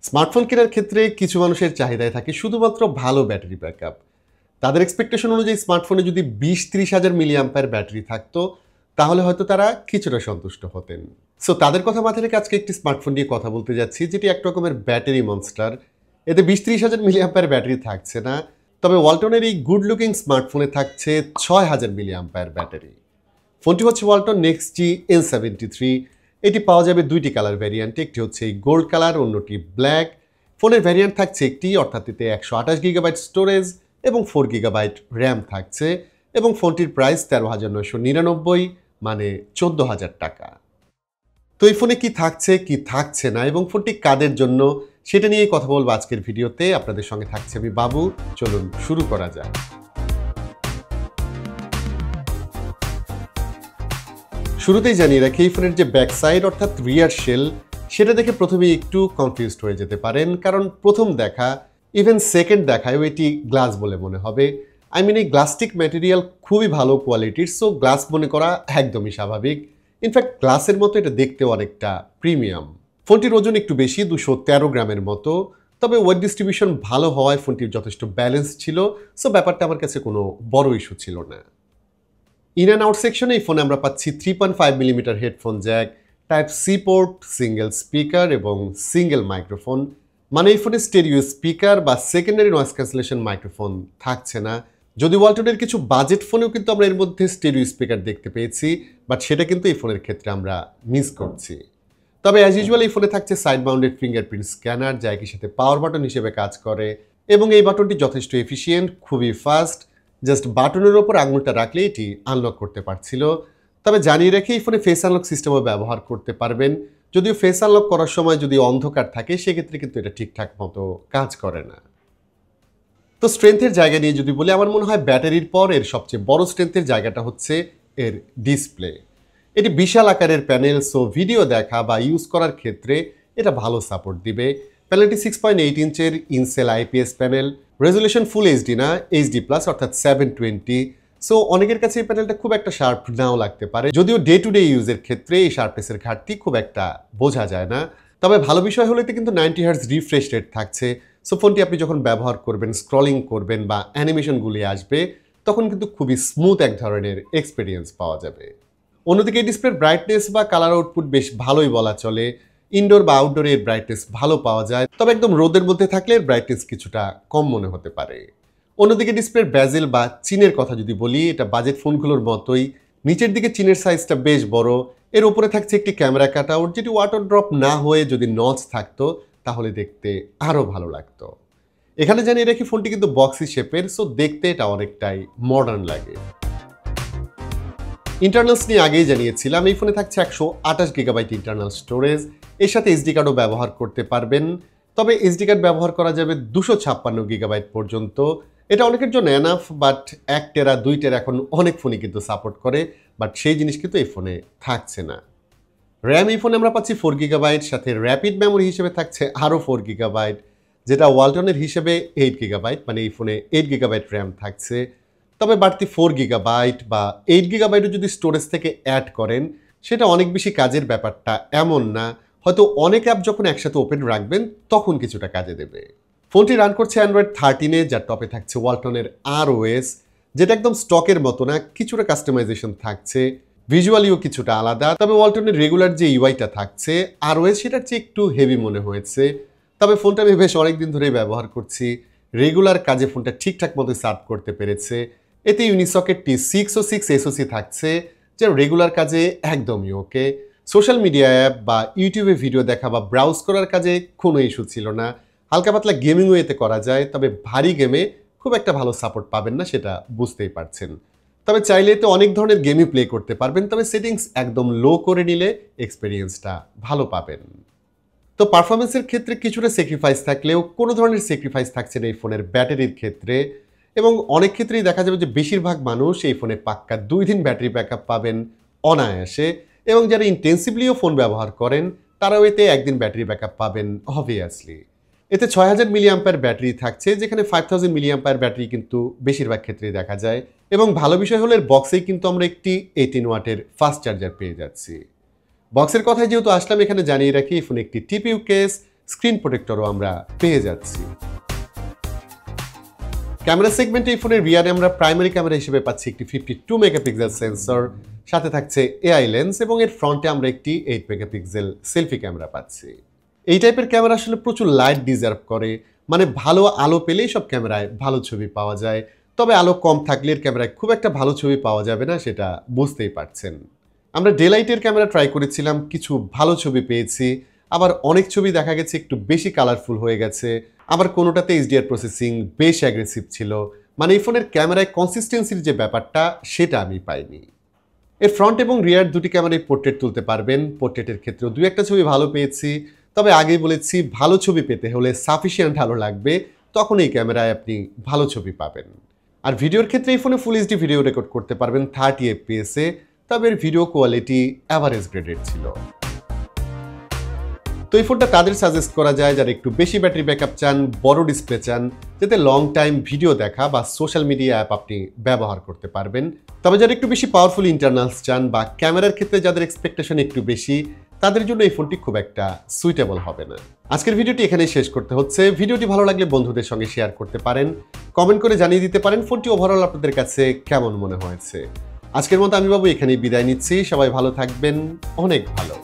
Smartphone কেনার ক্ষেত্রে কিছু মানুষের চাহিদায় থাকে শুধুমাত্র ভালো ব্যাটারি ব্যাকআপ। তাদের এক্সপেকটেশন অনুযায়ী স্মার্টফোনে যদি 20-30 হাজার মিলি অ্যাম্পায়ার ব্যাটারি থাকতো তাহলে হয়তো তারা কিছুটা সন্তুষ্ট হতেন। সো তাদের কথা মাথায় রেখে আজকে একটি স্মার্টফোন নিয়ে কথা বলতে যাচ্ছি যেটি এক রকমের ব্যাটারি মনস্টার। এতে 20-30 হাজার মিলি অ্যাম্পায়ার ব্যাটারি থাকছে না, তবে ওয়ালটনের এই গুড লুকিং স্মার্টফোনে থাকছে 6000 মিলি অ্যাম্পায়ার ব্যাটারি। ফোনটি হচ্ছে ওয়ালটন NexG N73। এটি পাওয়া যাবে দুইটি কালার ভ্যারিয়েন্টে, একটি হচ্ছে এই গোল্ড কালার, অন্যটি ব্ল্যাক। ফোনের ভ্যারিয়েন্ট থাকছে একটি, অর্থাৎ এতে 128 গিগাবাইট স্টোরেজ এবং 4 গিগাবাইট র্যাম থাকছে এবং ফোনটির প্রাইস 13,999, মানে 14,000 টাকা। তো এই ফোনে কি থাকছে কি থাকছে না এবং ফোনটি কাদের জন্য সেটা নিয়ে কথা বলবো আজকের ভিডিওতে। আপনাদের সঙ্গে থাকছে আমি বাবু। চলুন শুরু করা যাক। শুরুতেই জানিয়ে রাখি, এই ফোনের যে ব্যাক সাইড অর্থাৎ রিয়ার শেল সেটা দেখে প্রথমেই একটু কনফিউজড হয়ে যেতে পারেন, কারণ প্রথম দেখা ইভেন সেকেন্ড দেখায়ও এটি গ্লাস বলে মনে হবে। এই গ্লাস্টিক ম্যাটেরিয়াল খুবই ভালো কোয়ালিটির, সো গ্লাস মনে করা একদমই স্বাভাবিক। ইনফ্যাক্ট গ্লাসের মতো এটা দেখতেও অনেকটা প্রিমিয়াম। ফোনটির ওজন একটু বেশি, 213 গ্রামের মতো, তবে ওয়েট ডিস্ট্রিবিউশন ভালো হওয়ায় ফোনটির যথেষ্ট ব্যালেন্স ছিল, সো ব্যাপারটা আমার কাছে কোনো বড় ইস্যু ছিল না। ইন অ্যান্ড আউট সেকশনে এই ফোনে আমরা পাচ্ছি 3.5 millimetre headphone jack, type C port, single speaker এবং সিঙ্গেল মাইক্রোফোন। মানে এই ফোনে স্টেরিও স্পিকার বা সেকেন্ডারি নয়েজ ক্যান্সেলেশন মাইক্রোফোন থাকছে না। যদি ওয়ালটনের কিছু বাজেট ফোনেও কিন্তু আমরা এর মধ্যে স্টেরিও স্পিকার দেখতে পেয়েছি, বাট সেটা কিন্তু এই ফোনের ক্ষেত্রে আমরা মিস করছি। তবে অ্যাজ ইউজুয়াল এই ফোনে থাকছে সাইড মাউন্টেড ফিঙ্গারপ্রিন্ট স্ক্যানার, যা একই সাথে পাওয়ার বাটন হিসেবে কাজ করে এবং এই বাটনটি যথেষ্ট এফিসিয়েন্ট, খুবই ফাস্ট। জাস্ট বাটনের ওপর আঙুলটা রাখলে এটি আনলক করতে পারছিল। তবে জানিয়ে রেখে এই ফোনে ফেস আনলক সিস্টেমও ব্যবহার করতে পারবেন, যদিও ফেস আনলক করার সময় যদি অন্ধকার থাকে সেক্ষেত্রে কিন্তু এটা ঠিকঠাক মতো কাজ করে না। তো স্ট্রেংথের জায়গা নিয়ে যদি বলি, আমার মনে হয় ব্যাটারির পর এর সবচেয়ে বড় স্ট্রেংথের জায়গাটা হচ্ছে এর ডিসপ্লে। এটি বিশাল আকারের প্যানেল, সো ভিডিও দেখা বা ইউজ করার ক্ষেত্রে এটা ভালো সাপোর্ট দিবে। প্যানেলটি 6.8 ইঞ্চের in cell IPS panel, resolution full HD না, এইচডি প্লাস অর্থাৎ 720। সো অনেকের কাছে এই প্যানেলটা খুব একটা শার্প নাও লাগতে পারে, যদিও ডে টু ডে ইউজের ক্ষেত্রে এই শার্পনেসের ঘাটতি খুব একটা বোঝা যায় না। তবে ভালো বিষয় হলো এতে কিন্তু 90 হার্টজ রিফ্রেশ রেট থাকছে, সো ফোনটি আপনি যখন ব্যবহার করবেন, স্ক্রলিং করবেন বা অ্যানিমেশনগুলি আসবে, তখন কিন্তু খুবই স্মুথ এক ধরনের এক্সপিরিয়েন্স পাওয়া যাবে। অন্যদিকে ডিসপ্লের ব্রাইটনেস বা কালার আউটপুট বেশ ভালোই বলা চলে। ইনডোর বা আউটডোরে এর ব্রাইটনেস ভালো পাওয়া যায়, তবে একদম রোদের মধ্যে থাকলে এর ব্রাইটনেস কিছুটা কম মনে হতে পারে। অন্যদিকে ডিসপ্লের ব্যাজেল বা চিনের কথা যদি বলি, এটা বাজেট ফোনগুলোর মতোই। নিচের দিকে চিনের সাইজটা বেশ বড়, এর উপরে থাকছে একটি ক্যামেরা কাটআউট, যেটি ওয়াটার ড্রপ না হয়ে যদি নচ থাকতো তাহলে দেখতে আরও ভালো লাগতো। এখানে জানিয়ে রাখি ফোনটি কিন্তু বক্সি শেপের, সো দেখতে এটা অনেকটাই মডার্ন লাগে। ইন্টারনালস নিয়ে আগেই জানিয়েছিলাম, এই ফোনে থাকছে 128 গিগাবাইট ইন্টারনাল স্টোরেজ, এর সাথে এসডি কার্ডও ব্যবহার করতে পারবেন। তবে এসডি কার্ড ব্যবহার করা যাবে 256 গিগাবাইট পর্যন্ত। এটা অনেকের জন্য এনাফ, বাট 1 টেরা 2 টেরা এখন অনেক ফোনই কিন্তু সাপোর্ট করে, বাট সেই জিনিস কিন্তু এই ফোনে থাকছে না। র্যাম এই ফোনে আমরা পাচ্ছি 4 গিগাবাইট, সাথে র্যাপিড মেমোরি হিসেবে থাকছে আরও 4 গিগাবাইট, যেটা ওয়ালটনের হিসেবে 8 গিগাবাইট, মানে এই ফোনে 8 গিগাবাইট র্যাম থাকছে। তবে বাড়তি 4 গিগাবাইট বা 8 গিগাবাইটও যদি স্টোরেজ থেকে অ্যাড করেন, সেটা অনেক বেশি কাজের ব্যাপারটা এমন না। হয়তো অনেক অ্যাপ যখন একসাথে ওপেন রাখবেন তখন কিছুটা কাজে দেবে। ফোনটি রান করছে অ্যান্ড্রয়েড 13-এ, যার টপে থাকছে ওয়ালটনের ROS, যেটা একদম স্টকের মতো না, কিছুটা কাস্টমাইজেশন থাকছে, ভিজুয়ালিও কিছুটা আলাদা। তবে ওয়ালটনের রেগুলার যে ইউআইটা থাকছে ROS, সেটার চেয়ে একটু হেভি মনে হয়েছে। তবে ফোনটা আমি বেশ অনেকদিন ধরেই ব্যবহার করছি, রেগুলার কাজে ফোনটা ঠিকঠাক মতো সার্ভ করতে পেরেছে। এতে ইউনিসকেটটি 606 SoC থাকছে, যা রেগুলার কাজে একদমই ওকে। সোশ্যাল মিডিয়া অ্যাপ বা ইউটিউবে ভিডিও দেখা বা ব্রাউজ করার কাজে কোনো ইস্যু ছিল না। হালকা পাতলা গেমিংও এতে করা যায়, তবে ভারী গেমে খুব একটা ভালো সাপোর্ট পাবেন না, সেটা বুঝতেই পারছেন। তবে চাইলে এতে অনেক ধরনের গেমই প্লে করতে পারবেন, তবে সেটিংস একদম লো করে নিলে এক্সপিরিয়েন্সটা ভালো পাবেন। তো পারফরমেন্সের ক্ষেত্রে কিছুটা স্যাক্রিফাইস থাকলেও কোনো ধরনের স্যাক্রিফাইস থাকছে না এই ফোনের ব্যাটারির ক্ষেত্রে, এবং অনেক ক্ষেত্রেই দেখা যাবে যে বেশিরভাগ মানুষ এই ফোনে পাক্কা 2 দিন ব্যাটারি ব্যাকআপ পাবেন অনায়াসে, এবং যারা ইন্টেন্সিভলিও ফোন ব্যবহার করেন তারাও এতে একদিন ব্যাটারি ব্যাকআপ পাবেন অবভিয়াসলি। এতে 6000 মিলি অ্যাম্পায়ার ব্যাটারি থাকছে, যেখানে 5000 মিলি অ্যাম্পায়ার ব্যাটারি কিন্তু বেশিরভাগ ক্ষেত্রেই দেখা যায়। এবং ভালো বিষয় হলো এর বক্সেই কিন্তু আমরা একটি 18 ওয়াটের ফাস্ট চার্জার পেয়ে যাচ্ছি। বক্সের কথায় যেহেতু আসলাম, এখানে জানিয়ে রাখি এই ফোনে একটি টিপিইউ কেস, স্ক্রিন প্রোটেক্টরও আমরা পেয়ে যাচ্ছি। ক্যামেরা সেগমেন্টে এই ফোনের রিয়ারে আমরা প্রাইমারি ক্যামেরা হিসেবে পাচ্ছি একটি 52 মেগাপিক্সেল সেন্সর, সাথে থাকছে এআই লেন্স এবং এর ফ্রন্টে আমরা একটি 8 মেগাপিক্সেল সেলফি ক্যামেরা পাচ্ছি। এই টাইপের ক্যামেরা আসলে প্রচুর লাইট ডিজার্ভ করে, মানে ভালো আলো পেলেই সব ক্যামেরায় ভালো ছবি পাওয়া যায়। তবে আলো কম থাকলে এর ক্যামেরায় খুব একটা ভালো ছবি পাওয়া যাবে না, সেটা বুঝতেই পারছেন। আমরা ডে লাইটের ক্যামেরা ট্রাই করেছিলাম, কিছু ভালো ছবি পেয়েছি, আবার অনেক ছবি দেখা গেছে একটু বেশি কালারফুল হয়ে গেছে, আবার কোনোটাতে এইচডিআর প্রসেসিং বেশ অ্যাগ্রেসিভ ছিল। মানে এই ফোনের ক্যামেরায় কনসিস্টেন্সির যে ব্যাপারটা সেটা আমি পাইনি। এর ফ্রন্ট এবং রিয়ার দুটি ক্যামেরায় পোর্ট্রেট তুলতে পারবেন। পোর্ট্রেটের ক্ষেত্রেও দুই একটা ছবি ভালো পেয়েছি, তবে আগেই বলেছি ভালো ছবি পেতে হলে সাফিসিয়েন্ট আলো লাগবে, তখন এই ক্যামেরায় আপনি ভালো ছবি পাবেন। আর ভিডিওর ক্ষেত্রে এই ফোনে ফুল এইচডি ভিডিও রেকর্ড করতে পারবেন 30 FPS-এ, তবে এর ভিডিও কোয়ালিটি অ্যাভারেজ গ্রেডের ছিল। তো এই ফোনটা তাদের সাজেস্ট করা যায় যারা একটু বেশি ব্যাটারি ব্যাকআপ চান, বড় ডিসপ্লে চান, যাতে লং টাইম ভিডিও দেখা বা সোশ্যাল মিডিয়া অ্যাপ আপনি ব্যবহার করতে পারবেন। তবে যারা একটু বেশি পাওয়ারফুল ইন্টারনালস চান বা ক্যামেরার ক্ষেত্রে যাদের এক্সপেকটেশন একটু বেশি, তাদের জন্য এই ফোনটি খুব একটা সুইটেবল হবে না। আজকের ভিডিওটি এখানেই শেষ করতে হচ্ছে। ভিডিওটি ভালো লাগলে বন্ধুদের সঙ্গে শেয়ার করতে পারেন, কমেন্ট করে জানিয়ে দিতে পারেন ফোনটি ওভারঅল আপনাদের কাছে কেমন মনে হয়েছে। আজকের মতো আমি বাবু এখানেই বিদায় নিচ্ছি। সবাই ভালো থাকবেন, অনেক ভালো।